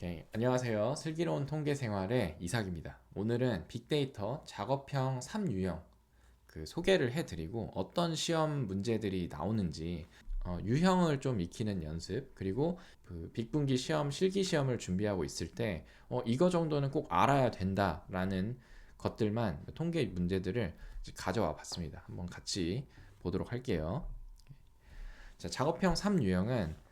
오케이. 안녕하세요. 슬기로운 통계 생활의 이삭입니다. 오늘은 빅데이터 작업형 3유형 소개를 해드리고 어떤 시험 문제들이 나오는지 유형을 좀 익히는 연습, 그리고 빅분기 시험 실기 시험을 준비하고 있을 때 이거 정도는 꼭 알아야 된다라는 것들만 통계 문제들을 가져와 봤습니다. 한번 같이 보도록 할게요. 자, 작업형 3유형은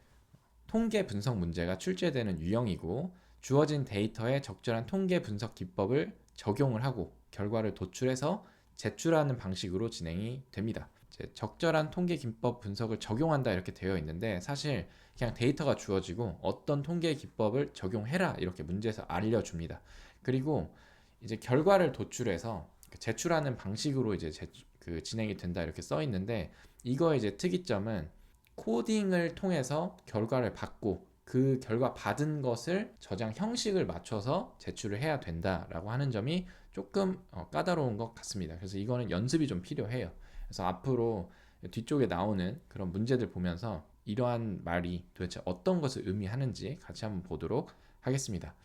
통계 분석 문제가 출제되는 유형이고, 주어진 데이터에 적절한 통계 분석 기법을 적용을 하고 결과를 도출해서 제출하는 방식으로 진행이 됩니다. 적절한 통계 기법 분석을 적용한다 이렇게 되어 있는데, 사실 그냥 데이터가 주어지고 어떤 통계 기법을 적용해라 이렇게 문제에서 알려줍니다. 그리고 이제 결과를 도출해서 제출하는 방식으로 이제 진행이 된다 이렇게 써 있는데, 이거의 이제 특이점은 코딩을 통해서 결과를 받고 그 결과 받은 것을 저장 형식을 맞춰서 제출을 해야 된다라고 하는 점이 조금 까다로운 것 같습니다. 그래서 이거는 연습이 좀 필요해요. 그래서 앞으로 뒤쪽에 나오는 그런 문제들 보면서 이러한 말이 도대체 어떤 것을 의미하는지 같이 한번 보도록 하겠습니다.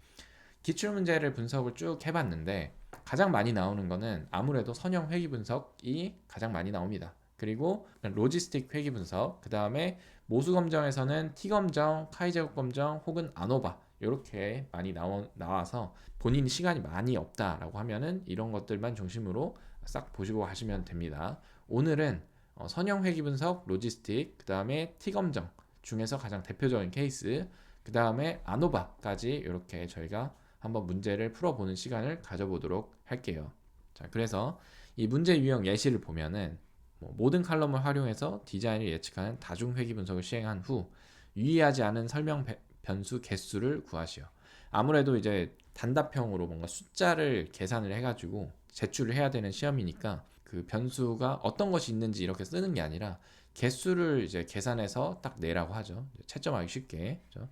기출문제를 분석을 쭉 해봤는데 가장 많이 나오는 거는 아무래도 선형 회귀 분석이 가장 많이 나옵니다. 그리고 로지스틱 회귀 분석, 그 다음에 모수 검정에서는 T 검정, 카이 제곱 검정 혹은 아노바 이렇게 많이 나와서 본인 시간이 많이 없다라고 하면은 이런 것들만 중심으로 싹 보시고 하시면 됩니다. 오늘은 선형 회귀 분석, 로지스틱, 그 다음에 T 검정 중에서 가장 대표적인 케이스, 그 다음에 아노바까지 이렇게 저희가 한번 문제를 풀어보는 시간을 가져보도록 할게요. 자, 그래서 이 문제 유형 예시를 보면은 모든 칼럼을 활용해서 디자인을 예측하는 다중 회귀 분석을 시행한 후 유의하지 않은 설명 변수 개수를 구하시오. 아무래도 이제 단답형으로 뭔가 숫자를 계산을 해가지고 제출을 해야 되는 시험이니까 그 변수가 어떤 것이 있는지 이렇게 쓰는 게 아니라 개수를 이제 계산해서 딱 내라고 하죠. 채점하기 쉽게. 그렇죠?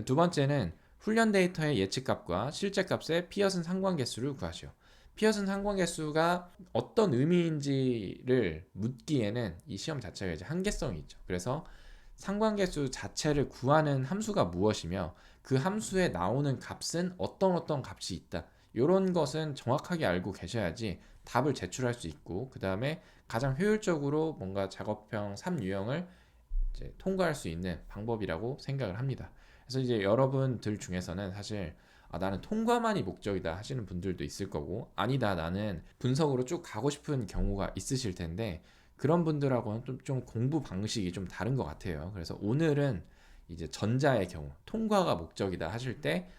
두 번째는 훈련 데이터의 예측값과 실제값의 피어슨 상관계수를 구하시오. 피어슨 상관계수가 어떤 의미인지를 묻기에는 이 시험 자체가 이제 한계성이 있죠. 그래서 상관계수 자체를 구하는 함수가 무엇이며 그 함수에 나오는 값은 어떤 값이 있다. 이런 것은 정확하게 알고 계셔야지 답을 제출할 수 있고, 그 다음에 가장 효율적으로 뭔가 작업형 3유형을 이제 통과할 수 있는 방법이라고 생각을 합니다. 그래서 이제 여러분들 중에서는 사실 나는 통과만이 목적이다 하시는 분들도 있을 거고, 아니다 나는 분석으로 쭉 가고 싶은 경우가 있으실 텐데, 그런 분들하고는 좀 공부 방식이 좀 다른 것 같아요. 그래서 오늘은 이제 전자의 경우 통과가 목적이다 하실 때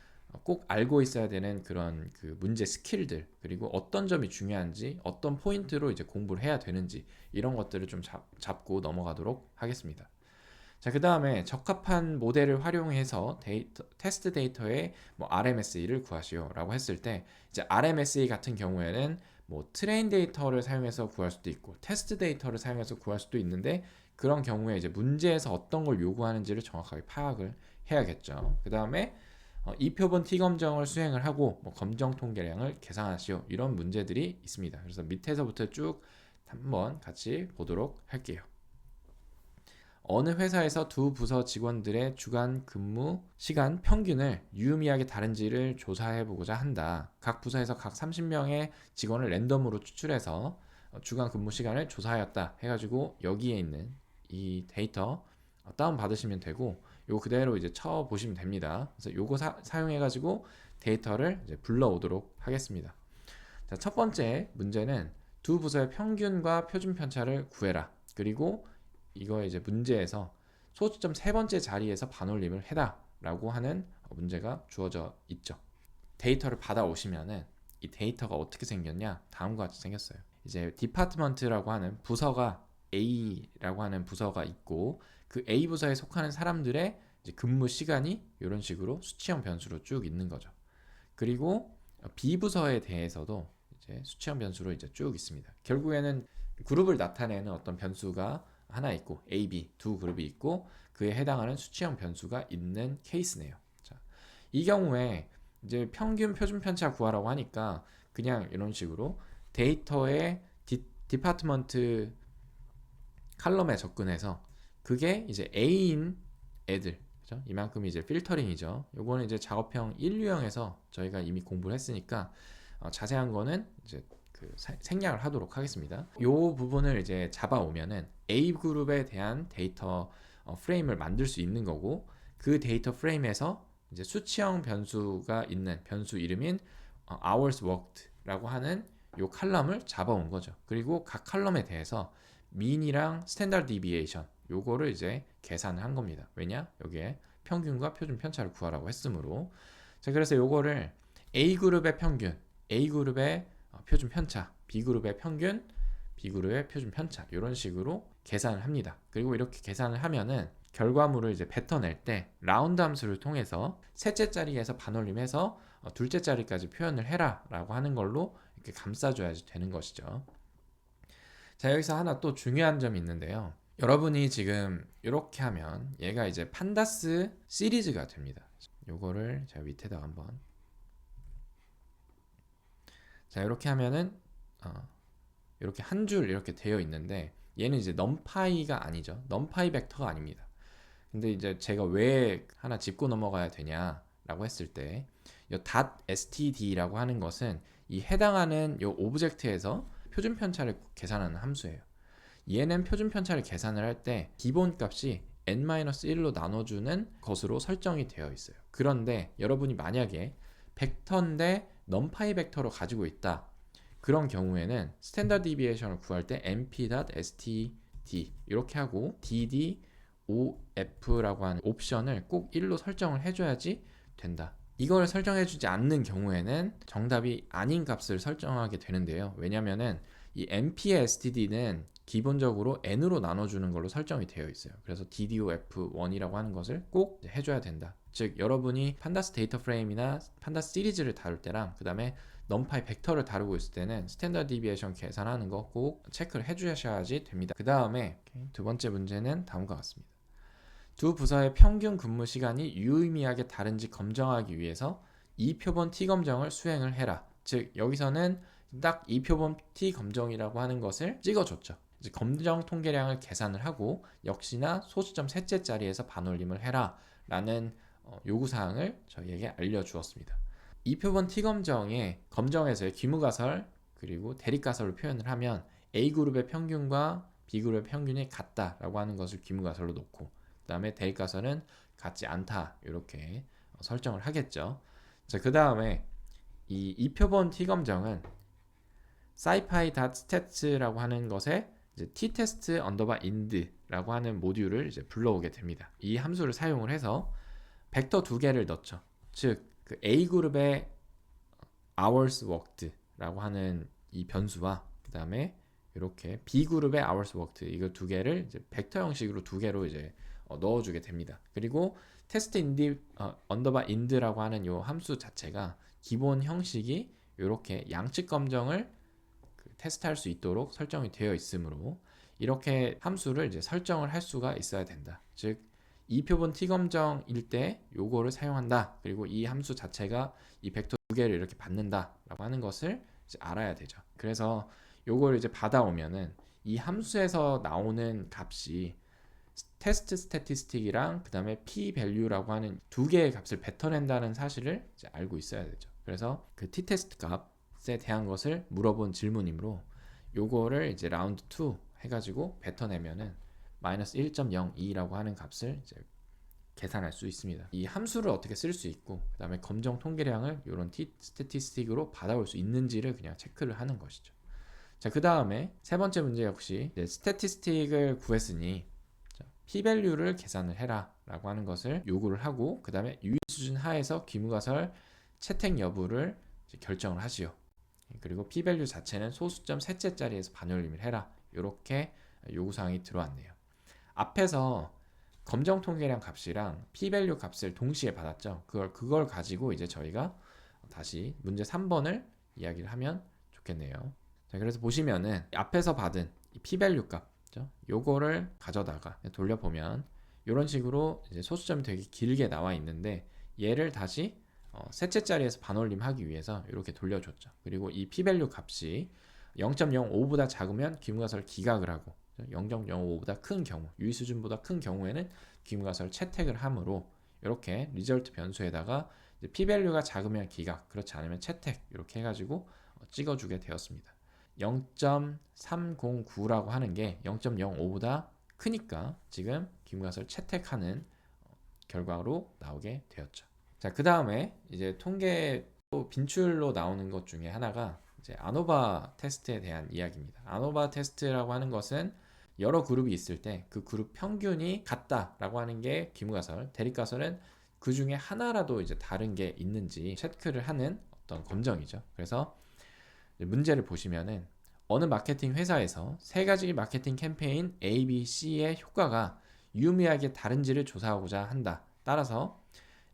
꼭 알고 있어야 되는 그런 그 문제 스킬들, 그리고 어떤 점이 중요한지, 어떤 포인트로 이제 공부를 해야 되는지, 이런 것들을 좀 잡고 넘어가도록 하겠습니다. 자, 그 다음에 적합한 모델을 활용해서 테스트 데이터의 RMSE를 구하시오라고 했을 때, 이제 RMSE 같은 경우에는 트레인 데이터를 사용해서 구할 수도 있고 테스트 데이터를 사용해서 구할 수도 있는데, 그런 경우에 이제 문제에서 어떤 걸 요구하는지를 정확하게 파악을 해야겠죠. 그 다음에 이표본 T 검정을 수행을 하고 검정 통계량을 계산하시오, 이런 문제들이 있습니다. 그래서 밑에서부터 쭉 한번 같이 보도록 할게요. 어느 회사에서 두 부서 직원들의 주간 근무 시간 평균을 유의미하게 다른지를 조사해 보고자 한다. 각 부서에서 각 30명의 직원을 랜덤으로 추출해서 주간 근무 시간을 조사하였다 해가지고 여기에 있는 이 데이터 다운 받으시면 되고, 요거 그대로 이제 쳐 보시면 됩니다. 그래서 요거 사용해가지고 데이터를 이제 불러오도록 하겠습니다. 자, 첫 번째 문제는 두 부서의 평균과 표준 편차를 구해라. 그리고 이거 이제 문제에서 소수점 세 번째 자리에서 반올림을 해라 라고 하는 문제가 주어져 있죠. 데이터를 받아오시면은 이 데이터가 어떻게 생겼냐, 다음과 같이 생겼어요. 이제 디파트먼트라고 하는 부서가 A라고 하는 부서가 있고, 그 A 부서에 속하는 사람들의 이제 근무 시간이 이런 식으로 수치형 변수로 쭉 있는 거죠. 그리고 B 부서에 대해서도 이제 수치형 변수로 이제 쭉 있습니다. 결국에는 그룹을 나타내는 어떤 변수가 하나 있고 A, B 두 그룹이 있고 그에 해당하는 수치형 변수가 있는 케이스네요. 자, 이 경우에 이제 평균 표준 편차 구하라고 하니까 그냥 이런 식으로 데이터의 디파트먼트 칼럼에 접근해서 그게 이제 A인 애들, 그죠? 이만큼이 이제 필터링이죠. 요거는 이제 작업형 1유형에서 저희가 이미 공부를 했으니까 자세한 거는 이제 그 생략을 하도록 하겠습니다. 요 부분을 이제 잡아오면은 A 그룹에 대한 데이터 프레임을 만들 수 있는 거고, 그 데이터 프레임에서 이제 수치형 변수가 있는 변수 이름인 hours worked라고 하는 요 칼럼을 잡아온 거죠. 그리고 각 칼럼에 대해서 mean이랑 standard deviation 요거를 이제 계산을 한 겁니다. 왜냐? 여기에 평균과 표준 편차를 구하라고 했으므로. 자, 그래서 요거를 A그룹의 평균, A그룹의 표준 편차, B그룹의 평균, B그룹의 표준 편차 이런 식으로 계산을 합니다. 그리고 이렇게 계산을 하면은 결과물을 이제 뱉어낼 때 라운드 함수를 통해서 셋째 자리에서 반올림해서 둘째 자리까지 표현을 해라 라고 하는 걸로 이렇게 감싸줘야지 되는 것이죠. 자, 여기서 하나 또 중요한 점이 있는데요. 여러분이 지금 이렇게 하면 얘가 이제 판다스 시리즈가 됩니다. 요거를 제가 밑에다 한번, 자 이렇게 하면은 이렇게 한 줄 이렇게 되어 있는데 얘는 이제 넘파이가 아니죠. 넘파이 벡터가 아닙니다. 근데 이제 제가 왜 하나 짚고 넘어가야 되냐라고 했을 때 이 .std라고 하는 것은 이 해당하는 이 오브젝트에서 표준 편차를 계산하는 함수예요. 얘는 표준 편차를 계산을 할 때 기본 값이 n-1로 나눠주는 것으로 설정이 되어 있어요. 그런데 여러분이 만약에 벡터인데 넘파이 벡터로 가지고 있다, 그런 경우에는 스탠다드 디비에이션을 구할 때 np.std 이렇게 하고 ddof라고 하는 옵션을 꼭 1로 설정을 해줘야지 된다. 이걸 설정해주지 않는 경우에는 정답이 아닌 값을 설정하게 되는데요. 왜냐면은 이 np의 std는 기본적으로 n으로 나눠주는 걸로 설정이 되어 있어요. 그래서 DDOF1이라고 하는 것을 꼭 해줘야 된다. 즉 여러분이 판다스 데이터 프레임이나 판다스 시리즈를 다룰 때랑 그 다음에 넘파이 벡터를 다루고 있을 때는 스탠다드 디비에이션 계산하는 거 꼭 체크를 해주셔야지 됩니다. 그 다음에 두 번째 문제는 다음과 같습니다. 두 부서의 평균 근무 시간이 유의미하게 다른지 검증하기 위해서 이표본 t 검정을 수행을 해라. 즉 여기서는 딱 이표본 t 검정이라고 하는 것을 찍어줬죠. 이제 검정 통계량을 계산을 하고 역시나 소수점 셋째 자리에서 반올림을 해라 라는 요구사항을 저희에게 알려주었습니다. 이표본 t 검정에서의 귀무가설 그리고 대립가설로 표현을 하면 A그룹의 평균과 B그룹의 평균이 같다라고 하는 것을 귀무가설로 놓고, 그 다음에 대립가설은 같지 않다 이렇게 설정을 하겠죠. 자, 그 다음에 이 이표본 t 검정은 scipy.stats라고 하는 것에 이제 t-test underbar ind라고 하는 모듈을 이제 불러오게 됩니다. 이 함수를 사용을 해서 벡터 두 개를 넣죠. 즉 그 A그룹의 hours worked라고 하는 이 변수와 그 다음에 이렇게 B그룹의 hours worked 이거 두 개를 이제 벡터 형식으로 두 개로 이제 넣어주게 됩니다. 그리고 test underbar ind라고 하는 이 함수 자체가 기본 형식이 이렇게 양측 검정을 테스트할 수 있도록 설정이 되어 있으므로 이렇게 함수를 이제 설정을 할 수가 있어야 된다. 즉 이표본 t 검정일 때 요거를 사용한다. 그리고 이 함수 자체가 이 벡터 두 개를 이렇게 받는다라고 하는 것을 이제 알아야 되죠. 그래서 요거를 이제 받아오면은 이 함수에서 나오는 값이 테스트 스태티스틱이랑 그 다음에 p 밸류라고 하는 두 개의 값을 뱉어낸다는 사실을 이제 알고 있어야 되죠. 그래서 그 t 테스트 값에 대한 것을 물어본 질문이므로 요거를 이제 라운드 2 해가지고 뱉어내면은 마이너스 1.02라고 하는 값을 이제 계산할 수 있습니다. 이 함수를 어떻게 쓸 수 있고 그 다음에 검정 통계량을 이런 t 스태티스틱으로 받아올 수 있는지를 그냥 체크를 하는 것이죠. 자, 그 다음에 세 번째 문제 역시 스태티스틱을 구했으니 p-밸류를 계산을 해라 라고 하는 것을 요구를 하고 그 다음에 유의 수준 하에서 귀무가설 채택 여부를 결정을 하시오. 그리고 p-밸류 자체는 소수점 셋째 자리에서 반올림을 해라. 이렇게 요구사항이 들어왔네요. 앞에서 검정 통계량 값이랑 p-밸류 값을 동시에 받았죠. 그걸 가지고 이제 저희가 다시 문제 3번을 이야기를 하면 좋겠네요. 자, 그래서 보시면은 앞에서 받은 이 p-밸류 값 요거를 가져다가 돌려보면 이런 식으로 이제 소수점이 되게 길게 나와 있는데 얘를 다시 셋째 자리에서 반올림 하기 위해서 이렇게 돌려줬죠. 그리고 이 p-밸류 값이 0.05보다 작으면 귀무가설을 기각을 하고 0.05보다 큰 경우, 유의 수준보다 큰 경우에는 귀무가설을 채택을 하므로 이렇게 리절트 변수에다가 p-value가 작으면 기각, 그렇지 않으면 채택 이렇게 해가지고 찍어주게 되었습니다. 0.309라고 하는 게 0.05보다 크니까 지금 기무가설 채택하는 결과로 나오게 되었죠. 자, 그 다음에 이제 통계 또 빈출로 나오는 것 중에 하나가 이제 아노바 테스트에 대한 이야기입니다. 아노바 테스트라고 하는 것은 여러 그룹이 있을 때 그 그룹 평균이 같다라고 하는 게 기무가설, 대립가설은 그 중에 하나라도 이제 다른 게 있는지 체크를 하는 어떤 검정이죠. 그래서 문제를 보시면은 어느 마케팅 회사에서 세 가지 마케팅 캠페인 A, B, C의 효과가 유의미하게 다른지를 조사하고자 한다. 따라서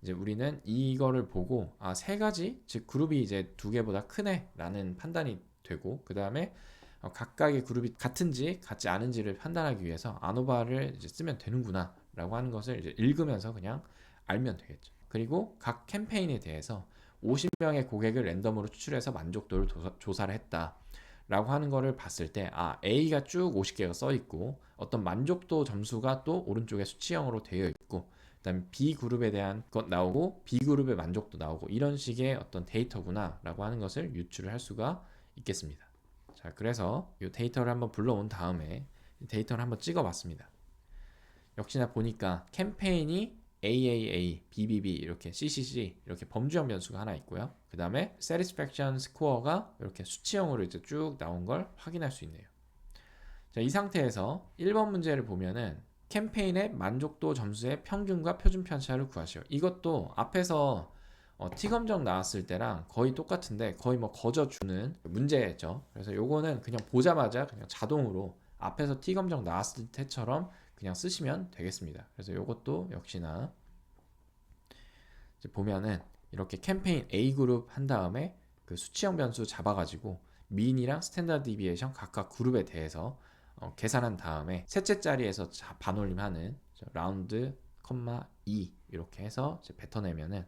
이제 우리는 이거를 보고 세 가지, 즉 그룹이 이제 두 개보다 크네라는 판단이 되고, 그 다음에 각각의 그룹이 같은지 같지 않은지를 판단하기 위해서 아노바를 이제 쓰면 되는구나라고 하는 것을 이제 읽으면서 그냥 알면 되겠죠. 그리고 각 캠페인에 대해서 50명의 고객을 랜덤으로 추출해서 만족도를 조사를 했다 라고 하는 거를 봤을 때 A가 쭉 50개가 써 있고 어떤 만족도 점수가 또 오른쪽에 수치형으로 되어 있고, 그다음에 B그룹에 대한 것 나오고 B그룹의 만족도 나오고, 이런 식의 어떤 데이터구나 라고 하는 것을 유추를 할 수가 있겠습니다. 자, 그래서 이 데이터를 한번 불러온 다음에 데이터를 한번 찍어 봤습니다. 역시나 보니까 캠페인이 AAA, BBB, 이렇게 CCC 이렇게 범주형 변수가 하나 있고요. 그 다음에 Satisfaction Score가 이렇게 수치형으로 이제 쭉 나온 걸 확인할 수 있네요. 자, 이 상태에서 1번 문제를 보면은 캠페인의 만족도 점수의 평균과 표준 편차를 구하시오. 이것도 앞에서 T검정 나왔을 때랑 거의 똑같은데 거의 뭐 거저주는 문제죠. 그래서 요거는 그냥 보자마자 그냥 자동으로 앞에서 T검정 나왔을 때처럼 그냥 쓰시면 되겠습니다. 그래서 요것도 역시나 이제 보면은 이렇게 캠페인 A그룹 한 다음에 그 수치형 변수 잡아가지고 민이랑 스탠다드 디비에이션 각각 그룹에 대해서 계산한 다음에 셋째 자리에서 반올림하는 라운드, 2 이렇게 해서 이제 뱉어내면은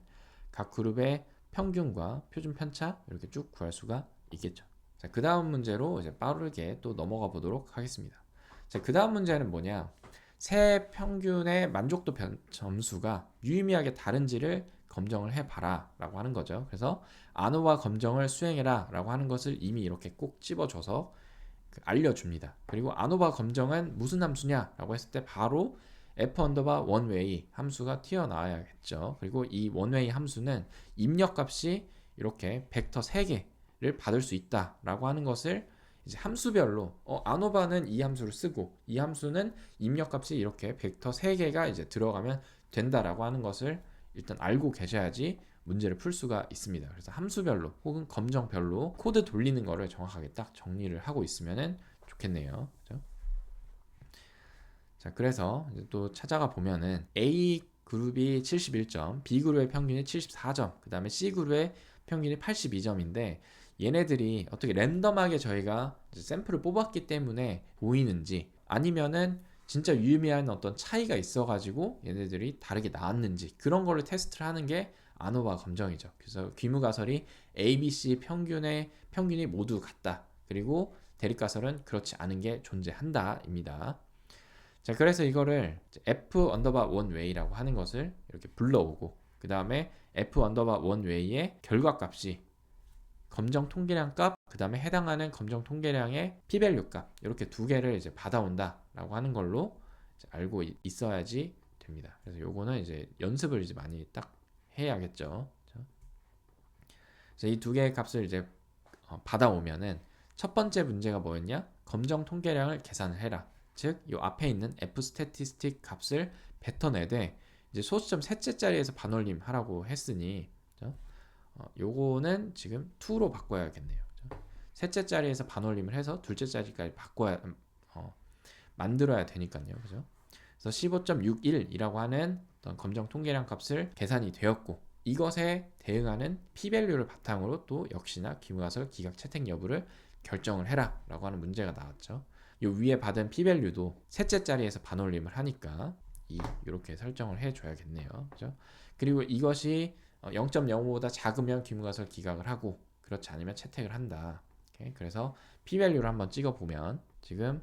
각 그룹의 평균과 표준 편차 이렇게 쭉 구할 수가 있겠죠. 자, 그 다음 문제로 이제 빠르게 또 넘어가 보도록 하겠습니다. 자, 그 다음 문제는 뭐냐? 세 평균의 만족도 점수가 유의미하게 다른지를 검정을 해봐라 라고 하는 거죠. 그래서 아노바 검정을 수행해라 라고 하는 것을 이미 이렇게 꼭 집어줘서 알려줍니다. 그리고 아노바 검정은 무슨 함수냐 라고 했을 때 바로 f 언더바 원웨이 함수가 튀어나와야겠죠. 그리고 이 원웨이 함수는 입력값이 이렇게 벡터 3개를 받을 수 있다 라고 하는 것을 이제 함수별로 아노바는 이 함수를 쓰고 이 함수는 입력값이 이렇게 벡터 3개가 이제 들어가면 된다라고 하는 것을 일단 알고 계셔야지 문제를 풀 수가 있습니다. 그래서 함수별로 혹은 검정별로 코드 돌리는 거를 정확하게 딱 정리를 하고 있으면 좋겠네요. 그렇죠? 자, 그래서 이제 또 찾아가 보면은 A 그룹이 71점, B 그룹의 평균이 74점, 그 다음에 C 그룹의 평균이 82점인데 얘네들이 어떻게 랜덤하게 저희가 샘플을 뽑았기 때문에 보이는지 아니면은 진짜 유의미한 어떤 차이가 있어가지고 얘네들이 다르게 나왔는지 그런 거를 테스트를 하는 게 아노바 검정이죠. 그래서 귀무가설이 A, B, C 평균이 모두 같다. 그리고 대립가설은 그렇지 않은 게 존재한다입니다. 자, 그래서 이거를 F 언더바 원웨이라고 하는 것을 이렇게 불러오고 그 다음에 F 언더바 원웨이의 결과값이 검정 통계량 값, 그 다음에 해당하는 검정 통계량의 p-value 값 이렇게 두 개를 이제 받아온다 라고 하는 걸로 이제 알고 있어야지 됩니다. 그래서 요거는 이제 연습을 이제 많이 딱 해야겠죠. 그래서 이 두 개의 값을 이제 받아오면은 첫 번째 문제가 뭐였냐? 검정 통계량을 계산을 해라. 즉, 이 앞에 있는 f 스태티스틱 값을 뱉어내되 이제 소수점 셋째 자리에서 반올림 하라고 했으니 요거는 지금 2로 바꿔야겠네요. 셋째 자리에서 반올림을 해서 둘째 자리까지 만들어야 되니까요. 그죠? 그래서 15.61이라고 하는 어떤 검정 통계량 값을 계산이 되었고 이것에 대응하는 p-value를 바탕으로 또 역시나 기무가설 기각 채택 여부를 결정을 해라 라고 하는 문제가 나왔죠. 이 위에 받은 p-value도 셋째 자리에서 반올림을 하니까 이렇게 설정을 해줘야겠네요. 그죠? 그리고 이것이 0.05보다 작으면 기무가설 기각을 하고 그렇지 않으면 채택을 한다. 오케이? 그래서 p-value를 한번 찍어보면 지금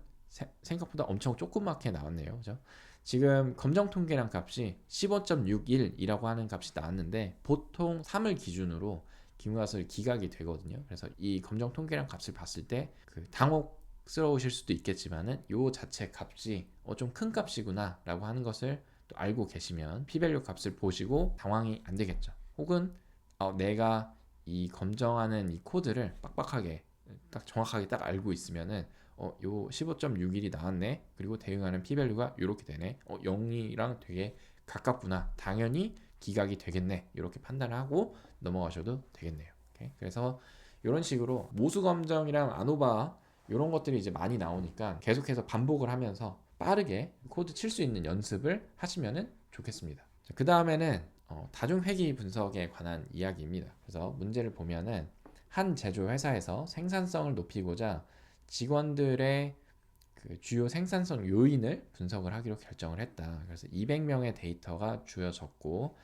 생각보다 엄청 조그맣게 나왔네요. 그죠? 지금 검정 통계량 값이 15.61이라고 하는 값이 나왔는데 보통 3을 기준으로 기무가설 기각이 되거든요. 그래서 이 검정 통계량 값을 봤을 때 그 당혹스러우실 수도 있겠지만은 요 자체 값이 좀 큰 값이구나 라고 하는 것을 또 알고 계시면 P밸류 값을 보시고 당황이 안 되겠죠. 혹은 내가 이 검정하는 이 코드를 빡빡하게 딱 정확하게 딱 알고 있으면은 요 15.61이 나왔네. 그리고 대응하는 P밸류가 이렇게 되네. 0이랑 되게 가깝구나. 당연히 기각이 되겠네. 이렇게 판단을 하고 넘어가셔도 되겠네요. 오케이? 그래서 이런 식으로 모수 검정이랑 아노바 이런 것들이 이제 많이 나오니까 계속해서 반복을 하면서 빠르게 코드 칠 수 있는 연습을 하시면은 좋겠습니다. 그 다음에는 다중회귀 분석에 관한 이야기입니다. 그래서 문제를 보면은 한 제조 회사에서 생산성을 높이고자 직원들의 그 주요 생산성 요인을 분석을 하기로 결정을 했다. 그래서 200명의 데이터가 주어졌고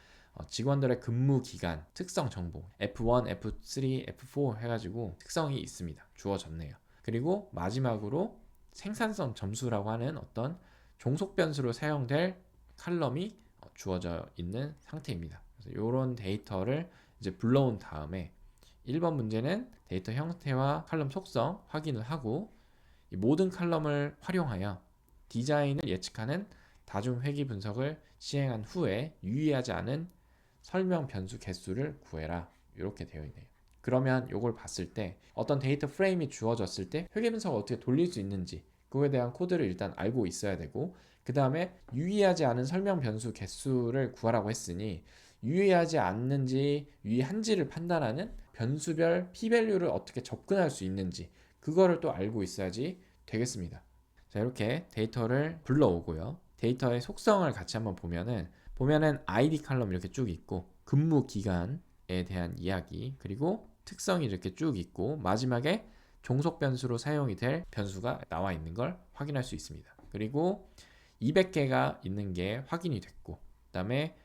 직원들의 근무 기간, 특성 정보 F1, F3, F4 해가지고 특성이 있습니다. 주어졌네요. 그리고 마지막으로 생산성 점수라고 하는 어떤 종속 변수로 사용될 칼럼이 주어져 있는 상태입니다. 그래서 이런 데이터를 이제 불러온 다음에 1번 문제는 데이터 형태와 칼럼 속성 확인을 하고 이 모든 칼럼을 활용하여 디자인을 예측하는 다중회귀 분석을 시행한 후에 유의하지 않은 설명 변수 개수를 구해라. 이렇게 되어 있네요. 그러면 이걸 봤을 때 어떤 데이터 프레임이 주어졌을 때 회귀 분석을 어떻게 돌릴 수 있는지 그거에 대한 코드를 일단 알고 있어야 되고 그 다음에 유의하지 않은 설명 변수 개수를 구하라고 했으니 유의하지 않는지 유의한지를 판단하는 변수별 P밸류를 어떻게 접근할 수 있는지 그거를 또 알고 있어야지 되겠습니다. 자, 이렇게 데이터를 불러오고요. 데이터의 속성을 같이 한번 보면은 ID 칼럼 이렇게 쭉 있고 근무 기간에 대한 이야기 그리고 특성이 이렇게 쭉 있고 마지막에 종속 변수로 사용이 될 변수가 나와 있는 걸 확인할 수 있습니다. 그리고 200개가 있는 게 확인이 됐고 그다음에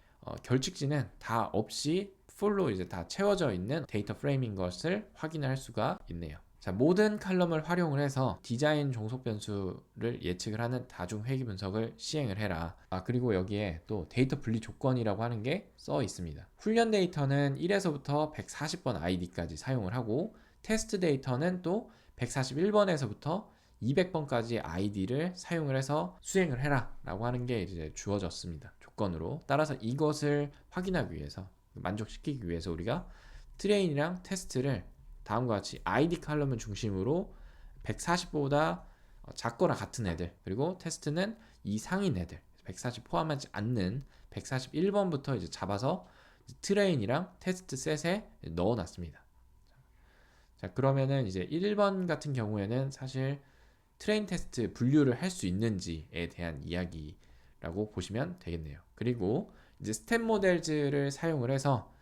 결칙지는 다 없이 풀로 이제 다 채워져 있는 데이터 프레임인 것을 확인할 수가 있네요. 자, 모든 칼럼을 활용을 해서 디자인 종속 변수를 예측을 하는 다중회귀 분석을 시행을 해라. 그리고 여기에 또 데이터 분리 조건이라고 하는 게 써 있습니다. 훈련 데이터는 1에서부터 140번 아이디까지 사용을 하고 테스트 데이터는 또 141번에서부터 200번까지 아이디를 사용을 해서 수행을 해라 라고 하는 게 이제 주어졌습니다. 조건으로. 따라서 이것을 확인하기 위해서 만족시키기 위해서 우리가 트레인이랑 테스트를 다음과 같이 ID 칼럼을 중심으로 140보다 작거나 같은 애들 그리고 테스트는 이상인 애들 140 포함하지 않는 141번부터 이제 잡아서 트레인이랑 테스트 셋에 넣어놨습니다. 자, 그러면은 이제 1번 같은 경우에는 사실 트레인 테스트 분류를 할 수 있는지에 대한 이야기라고 보시면 되겠네요. 그리고 이제 스텝 모델즈를 사용을 해서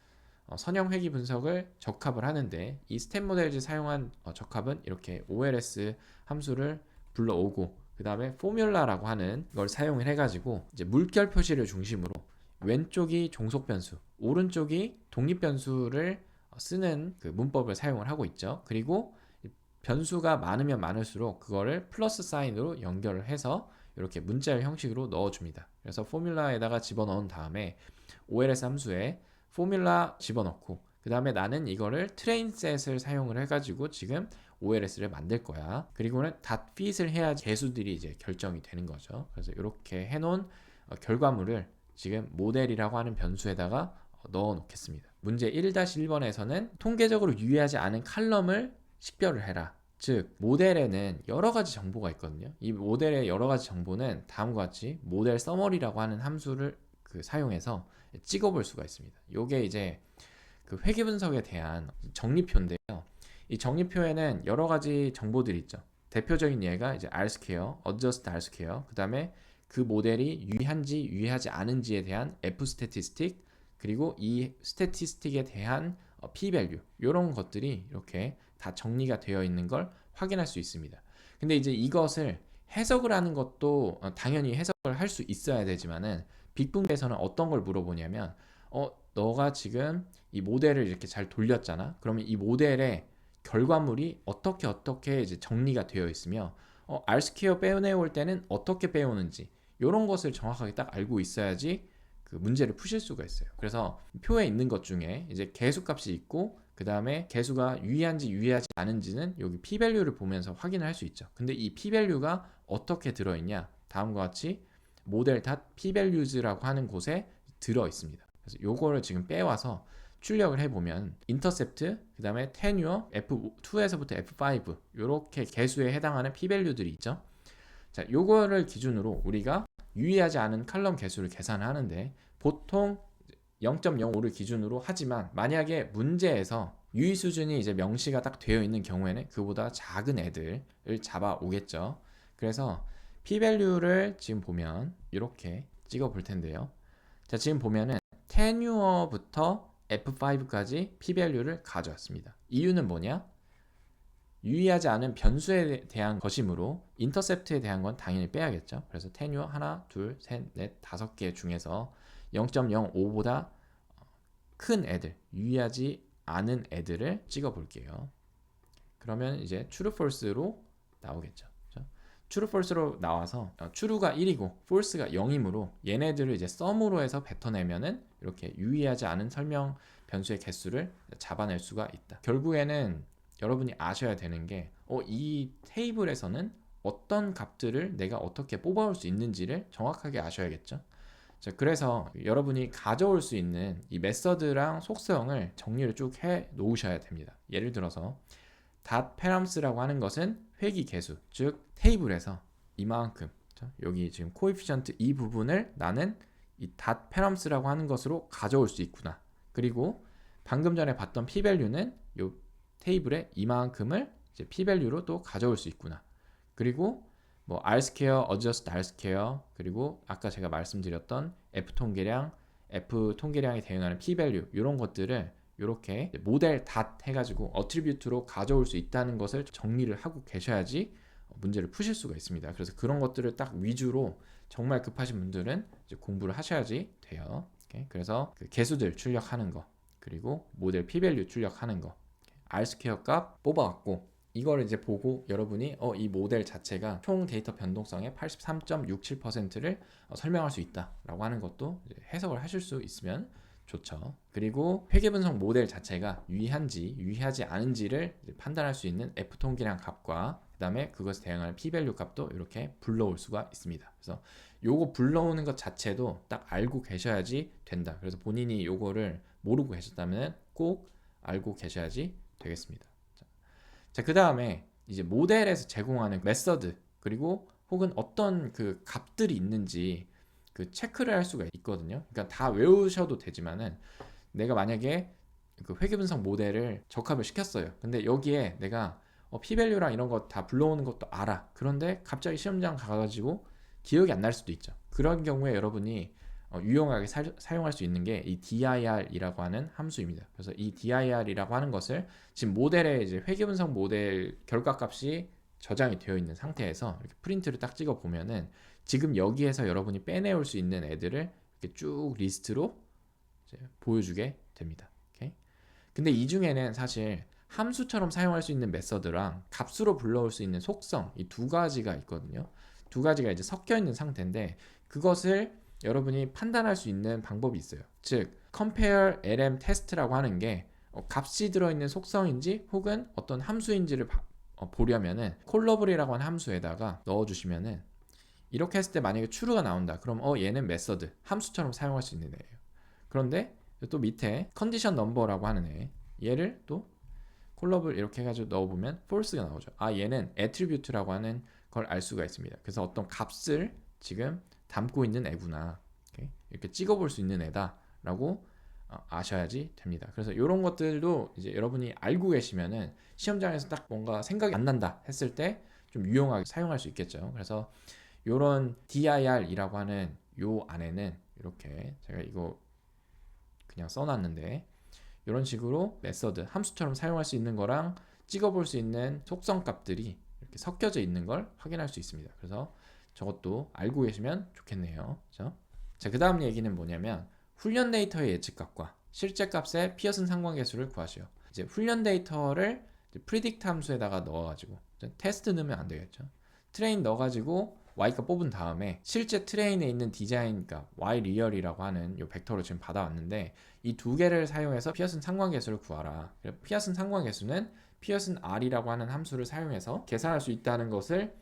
선형 회귀 분석을 적합을 하는데 이 스텝 모델즈 사용한 적합은 이렇게 OLS 함수를 불러오고 그 다음에 포뮬라라고 하는 걸 사용을 해가지고 이제 물결 표시를 중심으로 왼쪽이 종속 변수, 오른쪽이 독립 변수를 쓰는 그 문법을 사용을 하고 있죠. 그리고 변수가 많으면 많을수록 그거를 플러스 사인으로 연결을 해서 이렇게 문자열 형식으로 넣어줍니다. 그래서 포뮬라에다가 집어넣은 다음에 OLS 함수에 포뮬라 집어넣고 그 다음에 나는 이거를 트레인 셋을 사용을 해가지고 지금 OLS를 만들 거야. 그리고는 닷핏을 해야 개수들이 이제 결정이 되는 거죠. 그래서 이렇게 해놓은 결과물을 지금 모델이라고 하는 변수에다가 넣어 놓겠습니다. 문제 1-1번에서는 통계적으로 유의하지 않은 칼럼을 식별을 해라. 즉 모델에는 여러 가지 정보가 있거든요. 이 모델의 여러 가지 정보는 다음과 같이 모델 서머리라고 하는 함수를 사용해서 찍어볼 수가 있습니다. 이게 이제 그 회귀 분석에 대한 정리표인데요. 이 정리표에는 여러 가지 정보들이 있죠. 대표적인 예가 이제 R-square, adjust R-square, 그 다음에 그 모델이 유의한지 유의하지 않은지에 대한 F 스태티스틱, 그리고 이 스태티스틱에 대한 P-value 이런 것들이 이렇게 다 정리가 되어 있는 걸 확인할 수 있습니다. 근데 이제 이것을 해석을 하는 것도 당연히 해석을 할 수 있어야 되지만은 빅분배에서는 어떤 걸 물어보냐면 너가 지금 이 모델을 이렇게 잘 돌렸잖아. 그러면 이 모델의 결과물이 어떻게 이제 정리가 되어 있으며 R 스퀘어 빼내올 때는 어떻게 빼오는지 이런 것을 정확하게 딱 알고 있어야지 그 문제를 푸실 수가 있어요. 그래서 표에 있는 것 중에 이제 개수값이 있고 그 다음에 개수가 유의한지 유의하지 않은지는 여기 p-value를 보면서 확인을 할 수 있죠. 근데 이 p-value가 어떻게 들어있냐, 다음과 같이 model.pvalues라고 하는 곳에 들어 있습니다. 그래서 요거를 지금 빼와서 출력을 해보면 인터셉트, 그 다음에 테뉴어, F2에서부터 F5 이렇게 개수에 해당하는 p-value들이 있죠. 자, 요거를 기준으로 우리가 유의하지 않은 칼럼 개수를 계산하는데 보통 0.05를 기준으로 하지만 만약에 문제에서 유의 수준이 이제 명시가 딱 되어 있는 경우에는 그보다 작은 애들을 잡아 오겠죠. 그래서 p-value를 지금 보면 이렇게 찍어 볼 텐데요. 자, 지금 보면은 테뉴어부터 F5까지 p-value를 가져왔습니다. 이유는 뭐냐? 유의하지 않은 변수에 대한 것이므로 인터셉트에 대한 건 당연히 빼야겠죠. 그래서 테뉴어 하나, 둘, 셋, 넷, 5개 중에서 0.05보다 큰 애들, 유의하지 않은 애들을 찍어 볼게요. 그러면 이제 true, false로 나오겠죠. true, false로 나와서 true가 1이고 false가 0이므로 얘네들을 이제 sum으로 해서 뱉어내면은 이렇게 유의하지 않은 설명 변수의 개수를 잡아낼 수가 있다. 결국에는 여러분이 아셔야 되는 게 이 테이블에서는 어떤 값들을 내가 어떻게 뽑아올 수 있는지를 정확하게 아셔야겠죠. 자, 그래서 여러분이 가져올 수 있는 이 메서드랑 속성을 정리를 쭉 해 놓으셔야 됩니다. 예를 들어서 닷페람스라고 하는 것은 회귀 개수, 즉 테이블에서 이만큼, 여기 지금 코에피션트 이 부분을 나는 이 닷페람스라고 하는 것으로 가져올 수 있구나. 그리고 방금 전에 봤던 p-value는 이 테이블에 이만큼을 이제 p-value로 또 가져올 수 있구나. 그리고 뭐 r-square, adjust r-square, 그리고 아까 제가 말씀드렸던 f 통계량에 대응하는 p-value 이런 것들을 이렇게 모델 닷 해가지고 어트리뷰트로 가져올 수 있다는 것을 정리를 하고 계셔야지 문제를 푸실 수가 있습니다. 그래서 그런 것들을 딱 위주로 정말 급하신 분들은 이제 공부를 하셔야지 돼요. 그래서 그 개수들 출력하는 거, 그리고 모델 p-value 출력하는 거, r-square 값 뽑아왔고 이걸 이제 보고 여러분이 이 모델 자체가 총 데이터 변동성의 83.67%를 설명할 수 있다라고 하는 것도 해석을 하실 수 있으면 좋죠. 그리고 회계분석 모델 자체가 유의한지 유의하지 않은지를 판단할 수 있는 F통계량 값과 그 다음에 그것에 대응하는 p-value 값도 이렇게 불러올 수가 있습니다. 그래서 요거 불러오는 것 자체도 딱 알고 계셔야지 된다. 그래서 본인이 요거를 모르고 계셨다면 꼭 알고 계셔야지 되겠습니다. 자, 그 다음에 이제 모델에서 제공하는 메서드, 그리고 혹은 어떤 그 값들이 있는지 그 체크를 할 수가 있거든요. 그러니까 다 외우셔도 되지만은 내가 만약에 그 회계분석 모델을 적합을 시켰어요. 근데 여기에 내가 p-value랑 이런 거 다 불러오는 것도 알아. 그런데 갑자기 시험장 가가지고 기억이 안 날 수도 있죠. 그런 경우에 여러분이 유용하게 사용할 수 있는 게 이 dir이라고 하는 함수입니다. 그래서 이 dir이라고 하는 것을 지금 모델에 이제 회계분석 모델 결과값이 저장이 되어 있는 상태에서 이렇게 프린트를 딱 찍어 보면은 지금 여기에서 여러분이 빼내올 수 있는 애들을 이렇게 쭉 리스트로 이제 보여주게 됩니다. 오케이? 근데 이 중에는 사실 함수처럼 사용할 수 있는 메서드랑 값으로 불러올 수 있는 속성 이 두 가지가 있거든요. 두 가지가 이제 섞여 있는 상태인데 그것을 여러분이 판단할 수 있는 방법이 있어요. 즉, compare lm test라고 하는 게 값이 들어있는 속성인지 혹은 어떤 함수인지를 보려면은 콜러블이라고 하는 함수에다가 넣어주시면은 이렇게 했을 때 만약에 true가 나온다. 그럼 얘는 메서드, 함수처럼 사용할 수 있는 애예요. 그런데 또 밑에 condition number라고 하는 애, 얘를 또 콜러블 이렇게 해가지고 넣어보면 false가 나오죠. 얘는 attribute라고 하는 걸 알 수가 있습니다. 그래서 어떤 값을 지금 담고 있는 애구나. 이렇게 찍어볼 수 있는 애다라고 아셔야지 됩니다. 그래서 이런 것들도 이제 여러분이 알고 계시면은 시험장에서 딱 뭔가 생각이 안 난다 했을 때 좀 유용하게 사용할 수 있겠죠. 그래서 이런 dir이라고 하는 요 안에는 이렇게 제가 이거 그냥 써놨는데 이런 식으로 메서드, 함수처럼 사용할 수 있는 거랑 찍어볼 수 있는 속성 값들이 이렇게 섞여져 있는 걸 확인할 수 있습니다. 그래서 저것도 알고 계시면 좋겠네요. 그렇죠? 자, 그 다음 얘기는 뭐냐면 훈련 데이터의 예측값과 실제 값의 피어슨 상관계수를 구하시오. 이제 훈련 데이터를 프리딕트 함수에다가 넣어가지고 테스트 넣으면 안 되겠죠. 트레인 넣어가지고 y값 뽑은 다음에 실제 트레인에 있는 디자인 값 yreal이라고 하는 이 벡터를 지금 받아왔는데 이 두 개를 사용해서 피어슨 상관계수를 구하라. 피어슨 상관계수는 피어슨 r이라고 하는 함수를 사용해서 계산할 수 있다는 것을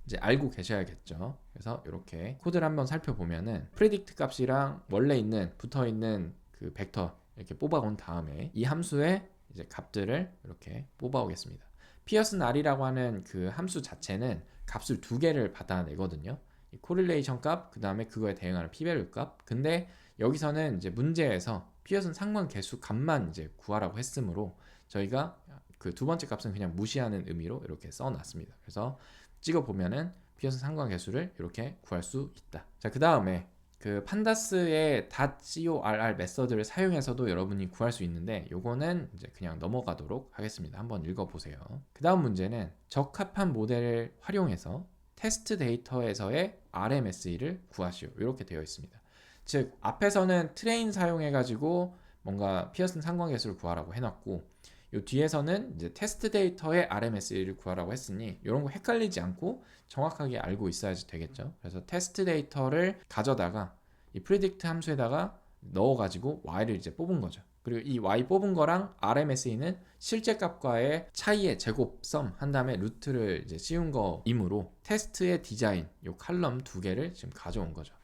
이제 알고 계셔야겠죠. 그래서 이렇게 코드를 한번 살펴보면은 predict 값이랑 원래 있는 붙어 있는 그 벡터 이렇게 뽑아온 다음에 이 함수의 이제 값들을 이렇게 뽑아오겠습니다. 피어슨 r이라고 하는 그 함수 자체는 값을 두 개를 받아내거든요. 이 코릴레이션 값, 그 다음에 그거에 대응하는 p-밸류 값. 근데 여기서는 이제 문제에서 피어슨 상관 계수 값만 이제 구하라고 했으므로 저희가 그 두 번째 값은 그냥 무시하는 의미로 이렇게 써놨습니다. 그래서 찍어보면은 피어슨 상관계수를 이렇게 구할 수 있다. 자, 그 다음에 그 판다스의 .corr 메서드를 사용해서도 여러분이 구할 수 있는데 요거는 이제 그냥 넘어가도록 하겠습니다. 한번 읽어보세요. 그 다음 문제는 적합한 모델을 활용해서 테스트 데이터에서의 RMSE를 구하시오. 이렇게 되어 있습니다. 즉 앞에서는 트레인 사용해가지고 뭔가 피어슨 상관계수를 구하라고 해놨고 요 뒤에서는 이제 테스트 데이터의 RMSE를 구하라고 했으니 이런 거 헷갈리지 않고 정확하게 알고 있어야지 되겠죠. 그래서 테스트 데이터를 가져다가 이 predict 함수에다가 넣어가지고 y를 이제 뽑은 거죠. 그리고 이 y 뽑은 거랑 RMSE는 실제 값과의 차이의 제곱 썸 한 다음에 루트를 이제 씌운 거이므로 테스트의 디자인 요 칼럼 두 개를 지금 가져온 거죠.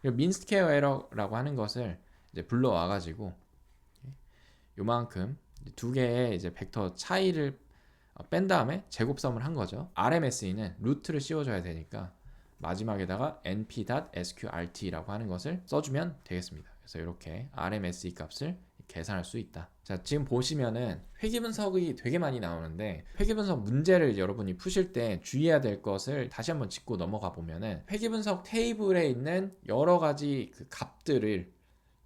그리고 mean square error라고 하는 것을 이제 불러와가지고 요만큼 두 개의 이제 벡터 차이를 뺀 다음에 제곱섬을 한 거죠. RMSE는 루트를 씌워줘야 되니까 마지막에다가 np.sqrt라고 하는 것을 써주면 되겠습니다. 그래서 이렇게 RMSE 값을 계산할 수 있다. 자, 지금 보시면은 회귀분석이 되게 많이 나오는데 회귀분석 문제를 여러분이 푸실 때 주의해야 될 것을 다시 한번 짚고 넘어가 보면은 회귀분석 테이블에 있는 여러 가지 그 값들을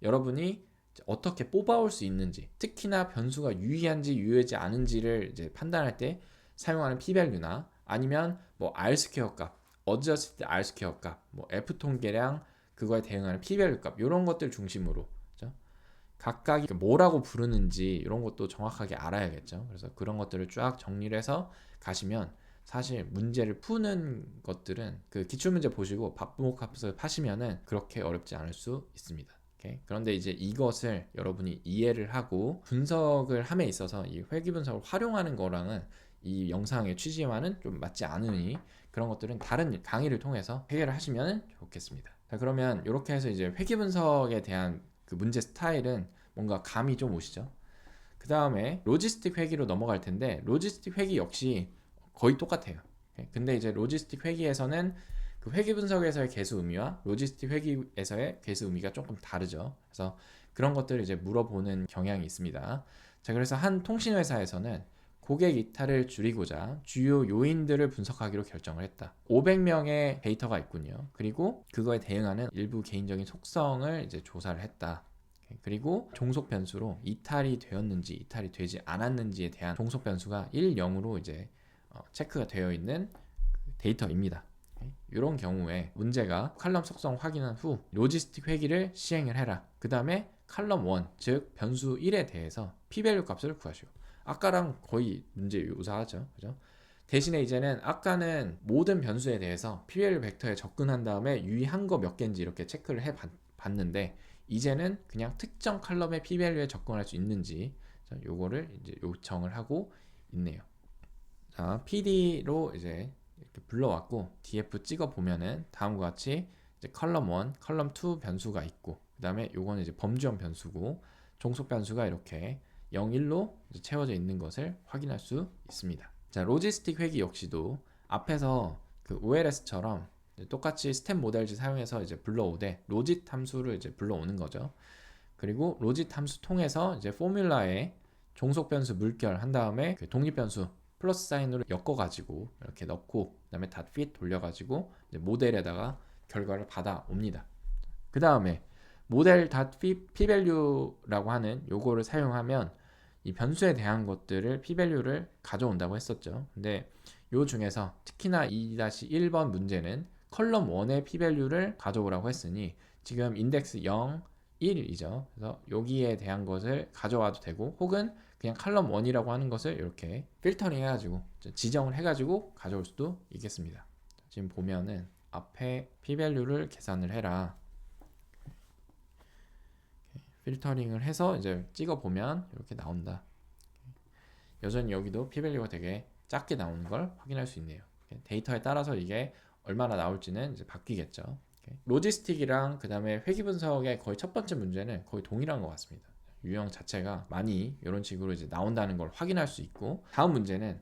여러분이 어떻게 뽑아올 수 있는지, 특히나 변수가 유의한지 유효하지 않은지를 이제 판단할 때 사용하는 p-밸류나 아니면 뭐 r-스퀘어 값, adjusted r-스퀘어 값, 뭐 f 통계량 그거에 대응하는 p-밸류 값 이런 것들 중심으로 그렇죠? 각각이 뭐라고 부르는지 이런 것도 정확하게 알아야겠죠. 그래서 그런 것들을 쫙 정리를 해서 가시면 사실 문제를 푸는 것들은 그 기출문제 보시고 박부목합을 파시면은 그렇게 어렵지 않을 수 있습니다. 그런데 이제 이것을 여러분이 이해를 하고 분석을 함에 있어서 이 회귀분석을 활용하는 거랑은 이 영상의 취지와는 좀 맞지 않으니 그런 것들은 다른 강의를 통해서 해결을 하시면 좋겠습니다. 자, 그러면 이렇게 해서 이제 회귀분석에 대한 그 문제 스타일은 뭔가 감이 좀 오시죠? 그 다음에 로지스틱 회귀로 넘어갈 텐데 로지스틱 회귀 역시 거의 똑같아요. 근데 이제 로지스틱 회귀에서는 그 회귀 분석에서의 개수 의미와 로지스틱 회귀에서의 개수 의미가 조금 다르죠. 그래서 그런 것들을 이제 물어보는 경향이 있습니다. 자, 그래서 한 통신회사에서는 고객 이탈을 줄이고자 주요 요인들을 분석하기로 결정을 했다. 500명의 데이터가 있군요. 그리고 그거에 대응하는 일부 개인적인 속성을 이제 조사를 했다. 그리고 종속 변수로 이탈이 되었는지 이탈이 되지 않았는지에 대한 종속 변수가 1, 0으로 이제 체크가 되어 있는 데이터입니다. 이런 경우에 문제가 칼럼 속성 확인한 후 로지스틱 회귀를 시행을 해라. 그 다음에 칼럼 1, 즉 변수 1에 대해서 p-밸류 값을 구하시오. 아까랑 거의 문제 유사하죠. 그죠? 대신에 이제는 아까는 모든 변수에 대해서 p-밸류 벡터에 접근한 다음에 유의한 거 몇 개인지 이렇게 체크를 해 봤는데 이제는 그냥 특정 칼럼의 p-밸류에 접근할 수 있는지 요거를 이제 요청을 하고 있네요. 자, PD로 이제 이렇게 불러왔고 df 찍어 보면은 다음과 같이 이제 컬럼 1, 컬럼 2 변수가 있고 그 다음에 요거는 이제 범주형 변수고 종속 변수가 이렇게 0, 1로 채워져 있는 것을 확인할 수 있습니다. 자, 로지스틱 회귀 역시도 앞에서 그 OLS처럼 똑같이 스텝 모델즈 사용해서 이제 불러오되 로짓 함수를 이제 불러오는 거죠. 그리고 로짓 함수 통해서 이제 포뮬라에 종속 변수 물결 한 다음에 그 독립 변수 플러스 사인으로 엮어가지고 이렇게 넣고 그 다음에 .fit 돌려가지고 이제 모델에다가 결과를 받아옵니다. 그 다음에 모델 .pvalue라고 하는 요거를 사용하면 이 변수에 대한 것들을 p-value를 가져온다고 했었죠. 근데 요 중에서 특히나 2-1번 문제는 컬럼 1의 p-value를 가져오라고 했으니 지금 인덱스 0, 1이죠. 그래서 여기에 대한 것을 가져와도 되고 혹은 그냥 칼럼 1이라고 하는 것을 이렇게 필터링 해가지고 지정을 해가지고 가져올 수도 있겠습니다. 지금 보면은 앞에 p-value를 계산을 해라. 필터링을 해서 이제 찍어 보면 이렇게 나온다. 여전히 여기도 p-value가 되게 작게 나오는 걸 확인할 수 있네요. 데이터에 따라서 이게 얼마나 나올지는 이제 바뀌겠죠. 로지스틱이랑 그 다음에 회귀 분석의 거의 첫 번째 문제는 거의 동일한 것 같습니다. 유형 자체가 많이 이런 식으로 이제 나온다는 걸 확인할 수 있고, 다음 문제는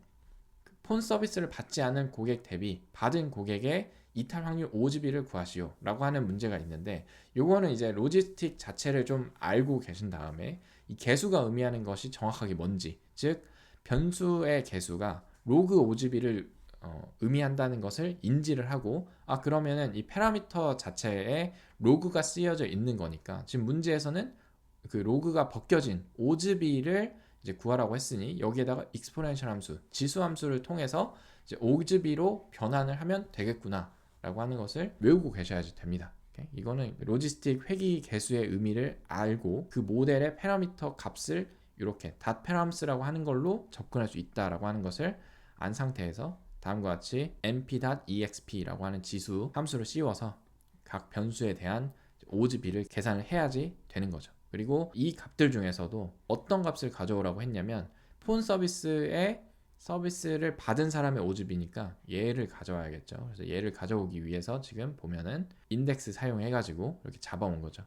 폰 서비스를 받지 않은 고객 대비 받은 고객의 이탈 확률 5GB를 구하시오 라고 하는 문제가 있는데, 요거는 이제 로지스틱 자체를 좀 알고 계신 다음에 이 개수가 의미하는 것이 정확하게 뭔지, 즉 변수의 개수가 로그 5GB를 의미한다는 것을 인지를 하고, 그러면은 이 파라미터 자체에 로그가 쓰여져 있는 거니까 지금 문제에서는 그 로그가 벗겨진 5GB를 이제 구하라고 했으니 여기에다가 익스포넨셜 함수, 지수 함수를 통해서 이제 5GB로 변환을 하면 되겠구나 라고 하는 것을 외우고 계셔야지 됩니다. 이거는 로지스틱 회귀 개수의 의미를 알고 그 모델의 파라미터 값을 이렇게 닷페람스라고 하는 걸로 접근할 수 있다라고 하는 것을 안 상태에서 다음과 같이 np.exp라고 하는 지수 함수를 씌워서 각 변수에 대한 5GB를 계산을 해야지 되는 거죠. 그리고 이 값들 중에서도 어떤 값을 가져오라고 했냐면, 폰 서비스를 받은 사람의 5GB니까 얘를 가져와야겠죠. 그래서 얘를 가져오기 위해서 지금 보면은 인덱스 사용해가지고 이렇게 잡아온 거죠.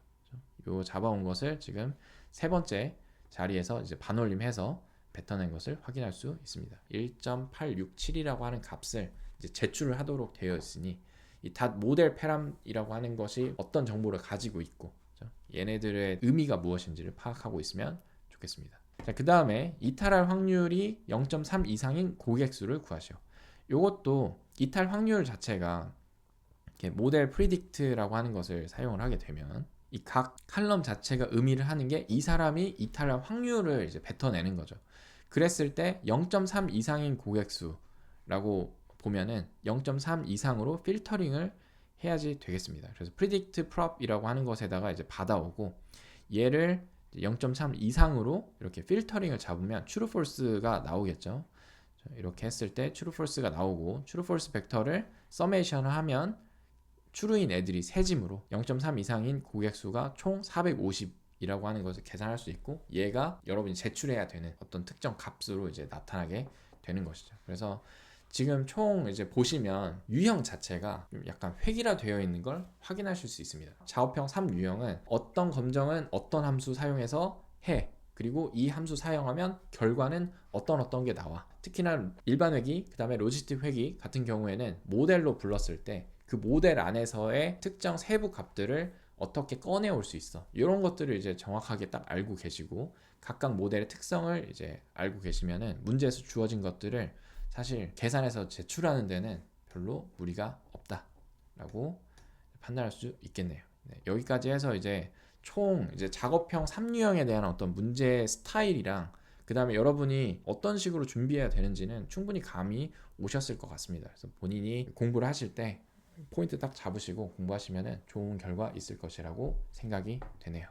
요 잡아온 것을 지금 세 번째 자리에서 이제 반올림해서 뱉어낸 것을 확인할 수 있습니다. 1.867이라고 하는 값을 이제 제출을 하도록 되어 있으니 이 닷 모델 페람이라고 하는 것이 어떤 정보를 가지고 있고 얘네들의 의미가 무엇인지를 파악하고 있으면 좋겠습니다. 자, 그 다음에 이탈할 확률이 0.3 이상인 고객 수를 구하시오. 이것도 이탈 확률 자체가 이렇게 모델 프리딕트라고 하는 것을 사용을 하게 되면 이 각 칼럼 자체가 의미를 하는 게 이 사람이 이탈할 확률을 이제 뱉어내는 거죠. 그랬을 때 0.3 이상인 고객 수라고 보면은 0.3 이상으로 필터링을 해야지 되겠습니다. 그래서 predict prop이라고 하는 것에다가 이제 받아오고 얘를 0.3 이상으로 이렇게 필터링을 잡으면 true false가 나오겠죠. 이렇게 했을 때 true false가 나오고 true false 벡터를 서메이션을 하면 true인 애들이 세짐으로 0.3 이상인 고객 수가 총 450이라고 하는 것을 계산할 수 있고, 얘가 여러분이 제출해야 되는 어떤 특정 값으로 이제 나타나게 되는 것이죠. 그래서 지금 총 이제 보시면 유형 자체가 약간 획일화 되어 있는 걸 확인하실 수 있습니다. 작업형 3유형은 어떤 검정은 어떤 함수 사용해서 해, 그리고 이 함수 사용하면 결과는 어떤 게 나와. 특히나 일반 회귀, 그 다음에 로지스틱 회귀 같은 경우에는 모델로 불렀을 때 그 모델 안에서의 특정 세부 값들을 어떻게 꺼내올 수 있어, 이런 것들을 이제 정확하게 딱 알고 계시고 각각 모델의 특성을 이제 알고 계시면은 문제에서 주어진 것들을 사실 계산해서 제출하는 데는 별로 무리가 없다라고 판단할 수 있겠네요. 네, 여기까지 해서 이제 총 이제 작업형 3유형에 대한 어떤 문제 스타일이랑 그 다음에 여러분이 어떤 식으로 준비해야 되는지는 충분히 감이 오셨을 것 같습니다. 그래서 본인이 공부를 하실 때 포인트 딱 잡으시고 공부하시면 좋은 결과 있을 것이라고 생각이 되네요.